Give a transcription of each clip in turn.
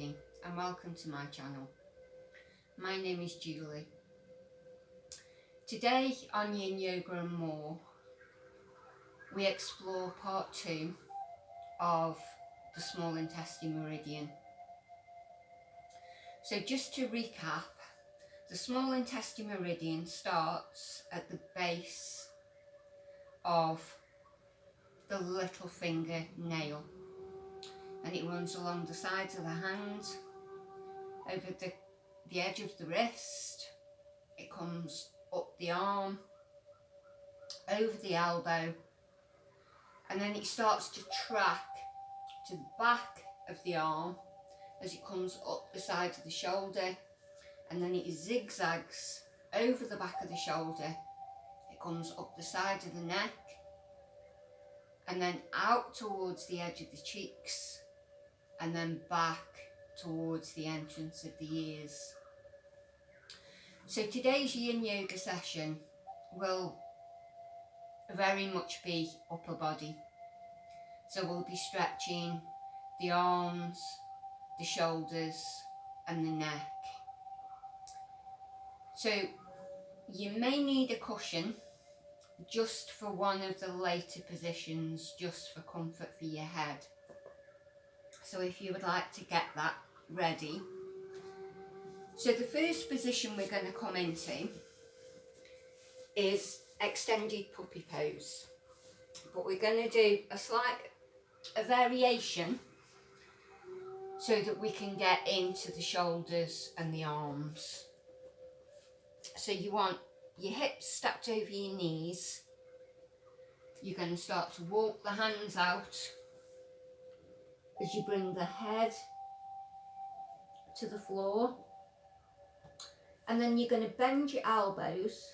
evening and welcome to my channel. My name is Julie. Today on Yin Yoga and More, we explore part 2 of the small intestine meridian. So just to recap, the small intestine meridian starts at the base of the little finger nail, and it runs along the sides of the hand, over the edge of the wrist. It comes up the arm, over the elbow, and then it starts to track to the back of the arm as it comes up the side of the shoulder, and then it zigzags over the back of the shoulder. It comes up the side of the neck and then out towards the edge of the cheeks, and then back towards the entrance of the ears. So today's Yin Yoga session will very much be upper body. So we'll be stretching the arms, the shoulders and the neck. So you may need a cushion just for one of the later positions, just for comfort for your head. So if you would like to get that ready. So the first position we're going to come into is extended puppy pose, but we're going to do a variation so that we can get into the shoulders and the arms. So you want your hips stacked over your knees. You're going to start to walk the hands out as you bring the head to the floor, and then you're going to bend your elbows,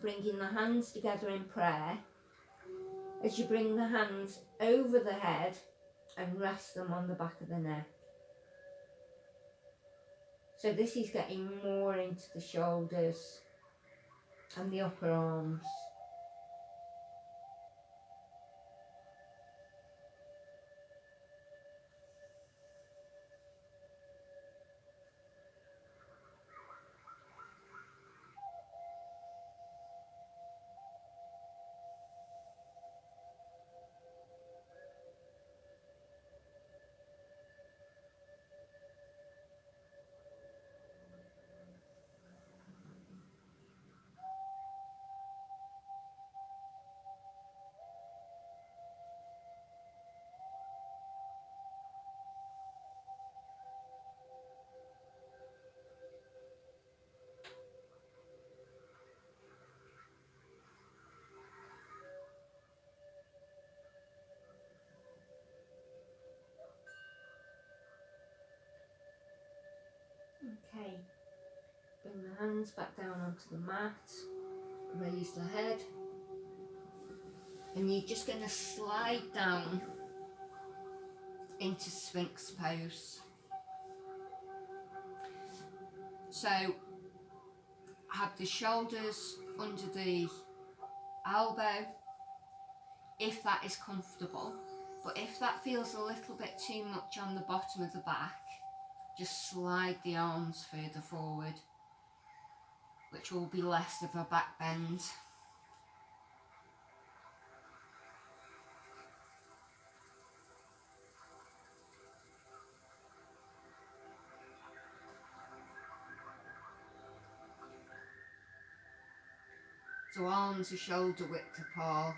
bringing the hands together in prayer as you bring the hands over the head and rest them on the back of the neck. So this is getting more into the shoulders and the upper arms. Okay, bring the hands back down onto the mat, raise the head, and you're just going to slide down into Sphinx pose. So have the shoulders under the elbow if that is comfortable, but if that feels a little bit too much on the bottom of the back, just slide the arms further forward, which will be less of a back bend. So arms are shoulder width apart.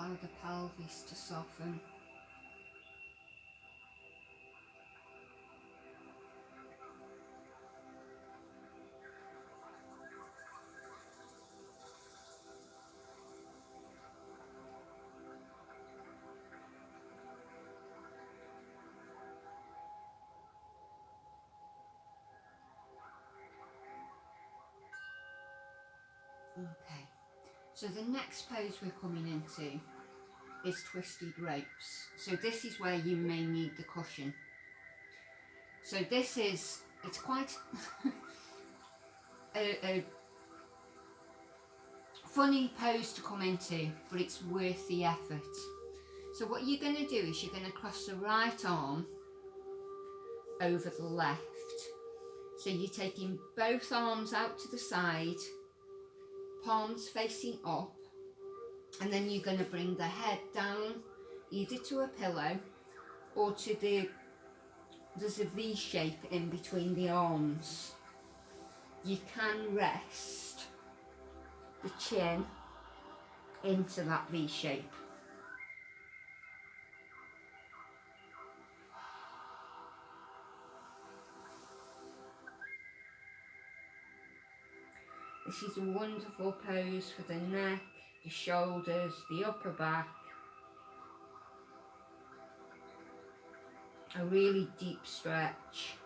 allow the pelvis to soften. Okay, so the next pose we're coming into is twisted ropes. So this is where you may need the cushion. So this is, it's quite a funny pose to come into, but it's worth the effort. So what you're going to do is you're going to cross the right arm over the left. So you're taking both arms out to the side, palms facing up, and then you're going to bring the head down either to a pillow or to there's a V shape in between the arms. You can rest the chin into that V shape. This is a wonderful pose for the neck, the shoulders, the upper back. A really deep stretch.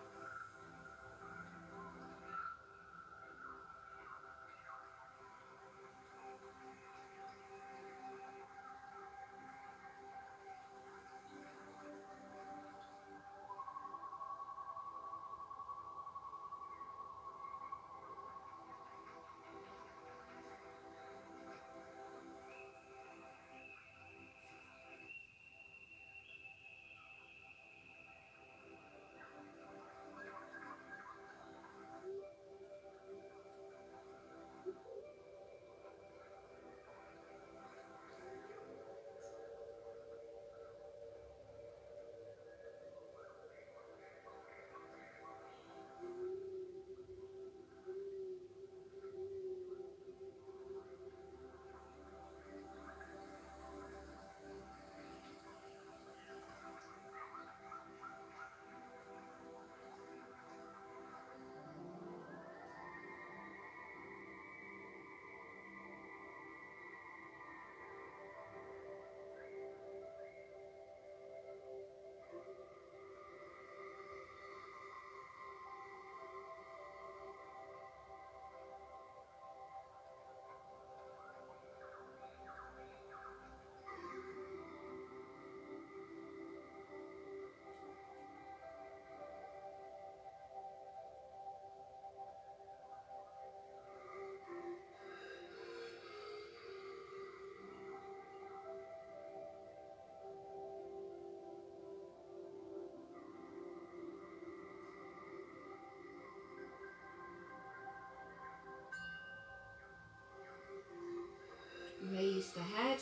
Raise the head,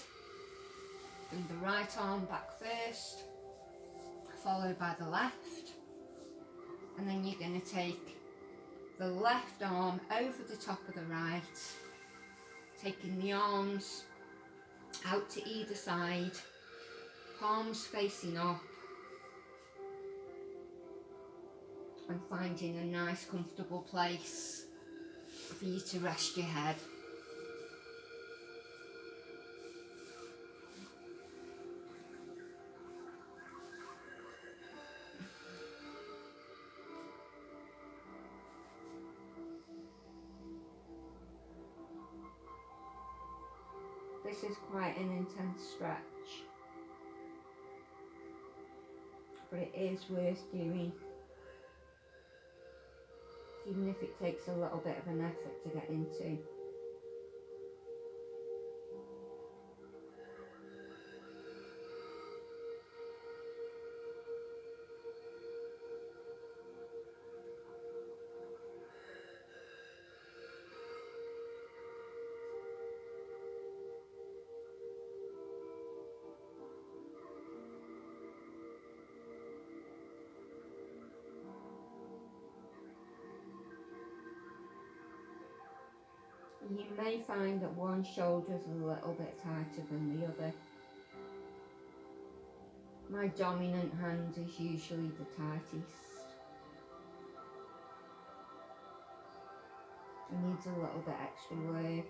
bring the right arm back first, followed by the left, and then you're going to take the left arm over the top of the right, taking the arms out to either side, palms facing up, and finding a nice comfortable place for you to rest your head. This is quite an intense stretch, but it is worth doing, even if it takes a little bit of an effort to get into. You may find that one shoulder is a little bit tighter than the other. My dominant hand is usually the tightest. It needs a little bit extra work.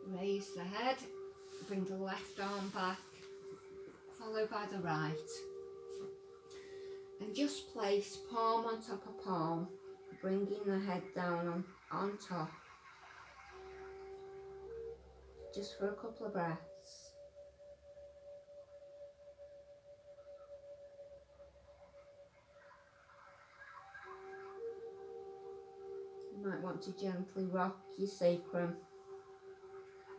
Raise the head, bring the left arm back, followed by the right. And just place palm on top of palm, bringing the head down on top. Just for a couple of breaths. You might want to gently rock your sacrum,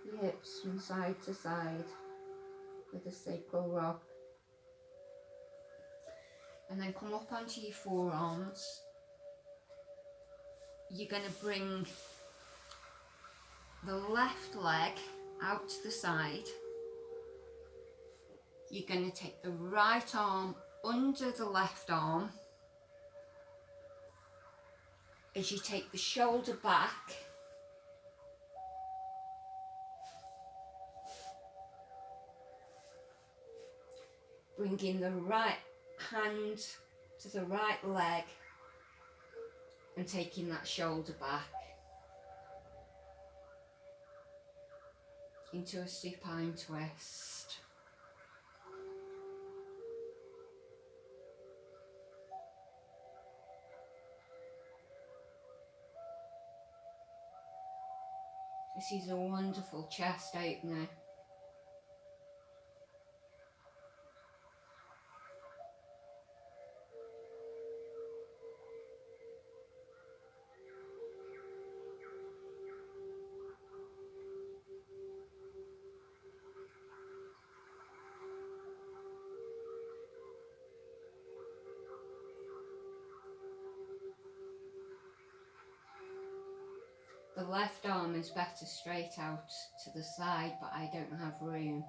your hips from side to side with a sacral rock. And then come up onto your forearms. You're going to bring the left leg out to the side. You're going to take the right arm under the left arm as you take the shoulder back. Bringing the right hand to the right leg and taking that shoulder back into a supine twist. This is a wonderful chest opener. The left arm is better straight out to the side, but I don't have room.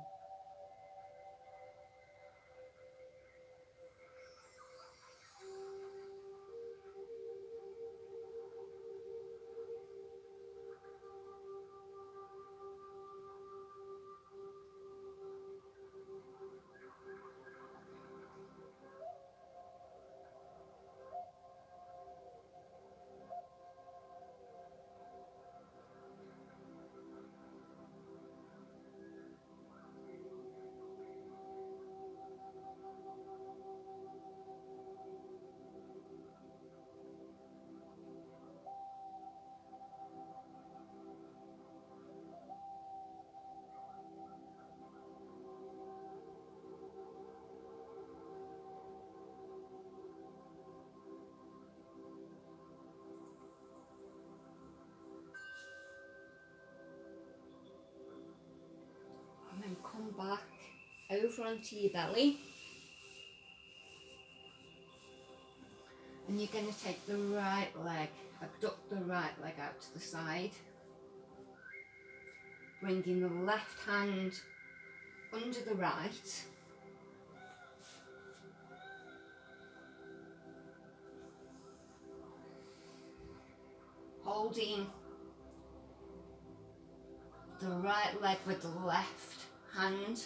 And then come back over onto your belly. And you're going to take the right leg, abduct the right leg out to the side. Bringing the left hand under the right. Holding the right leg with the left hand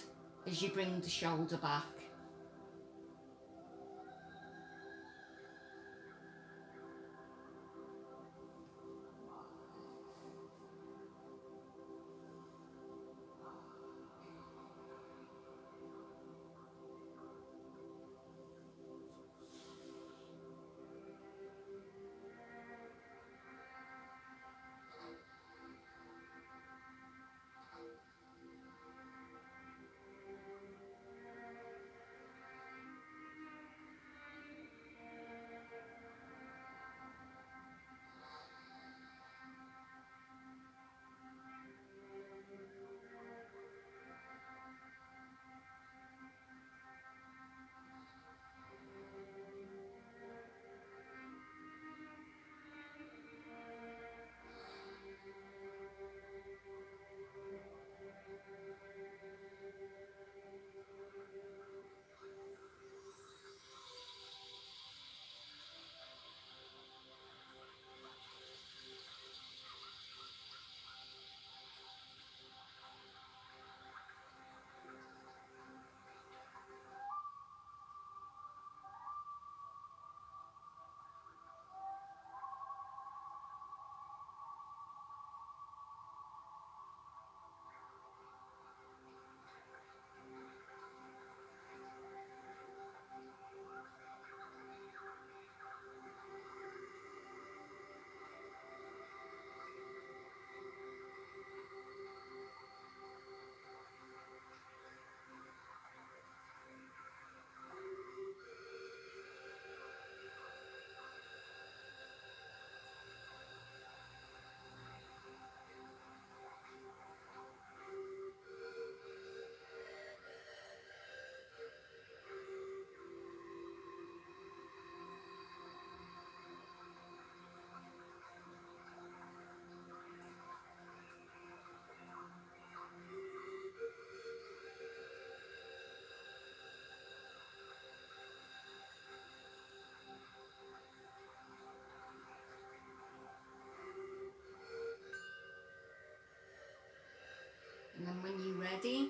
as you bring the shoulder back. And then when you're ready,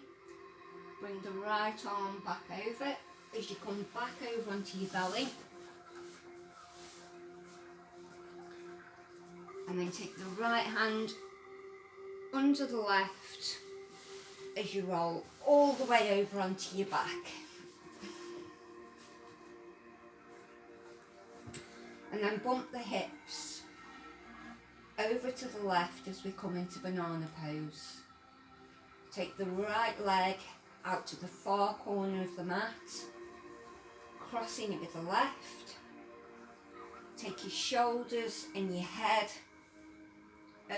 bring the right arm back over as you come back over onto your belly. And then take the right hand under the left as you roll all the way over onto your back. And then bump the hips over to the left as we come into banana pose. Take the right leg out to the far corner of the mat, crossing it with the left. Take your shoulders and your head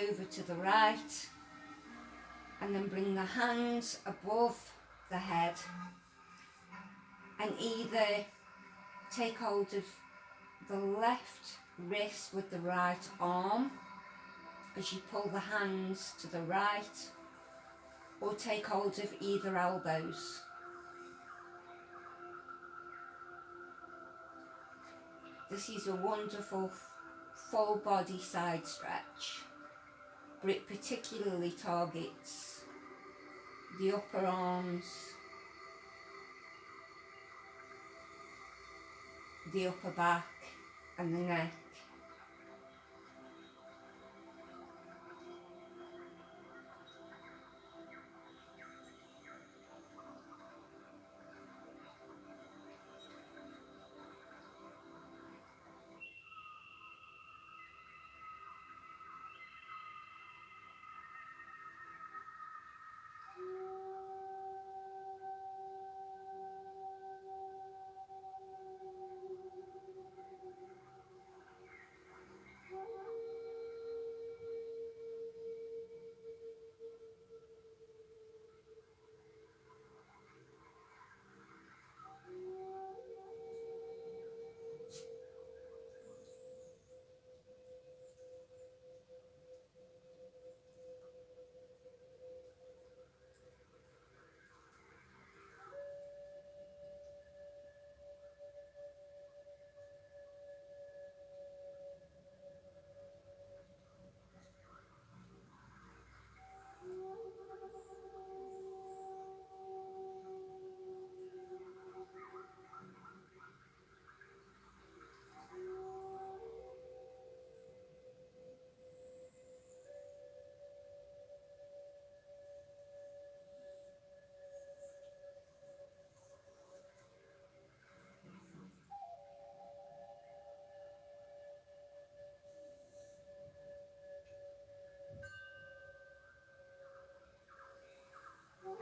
over to the right, and then bring the hands above the head and either take hold of the left wrist with the right arm as you pull the hands to the right, or take hold of either elbows. This is a wonderful full body side stretch, but it particularly targets the upper arms, the upper back and the neck.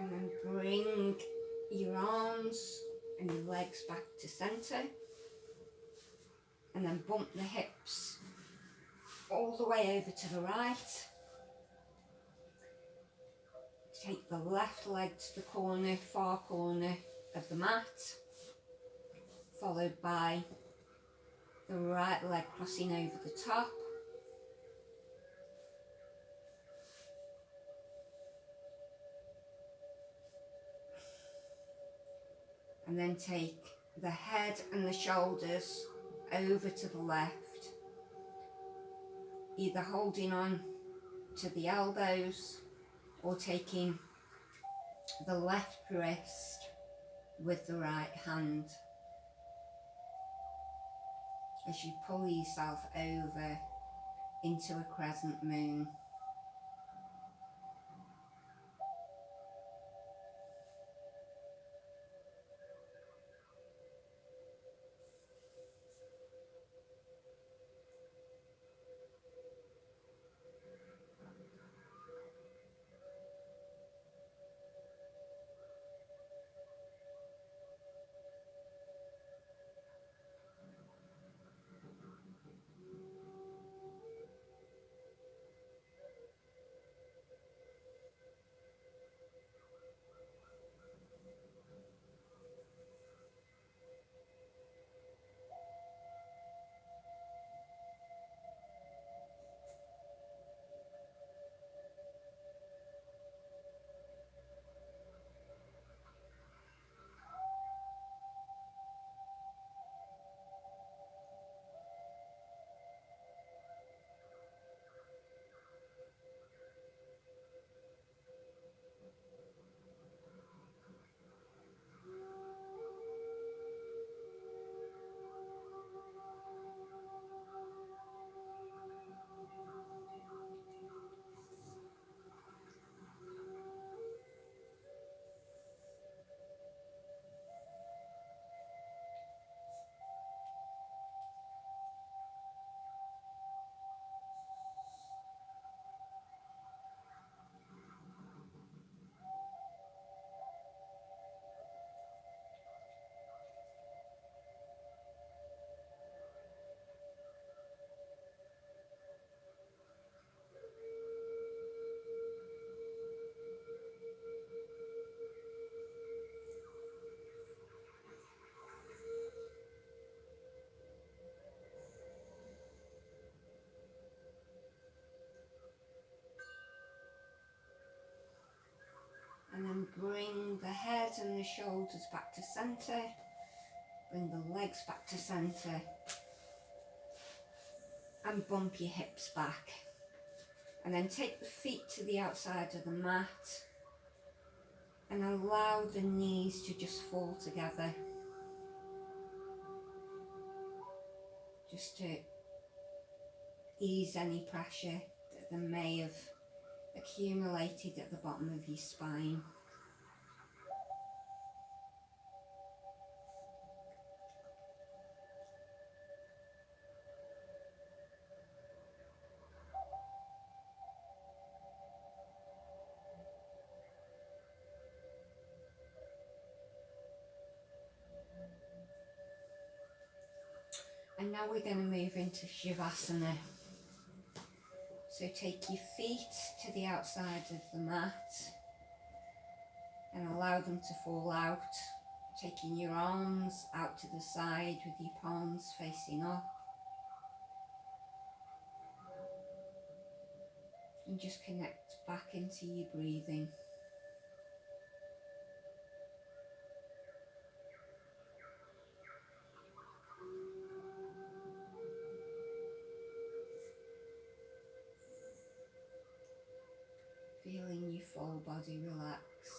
And then bring your arms and your legs back to centre, and then bump the hips all the way over to the right. Take the left leg to the corner, far corner of the mat, followed by the right leg crossing over the top. And then take the head and the shoulders over to the left, either holding on to the elbows or taking the left wrist with the right hand as you pull yourself over into a crescent moon. bring the head and the shoulders back to centre. Bring the legs back to centre. And bump your hips back. And then take the feet to the outside of the mat. And allow the knees to just fall together. Just to ease any pressure that there may have accumulated at the bottom of your spine. And now we're going to move into shavasana. So take your feet to the outside of the mat and allow them to fall out, taking your arms out to the side with your palms facing up. And just connect back into your breathing. Feeling your full body relax.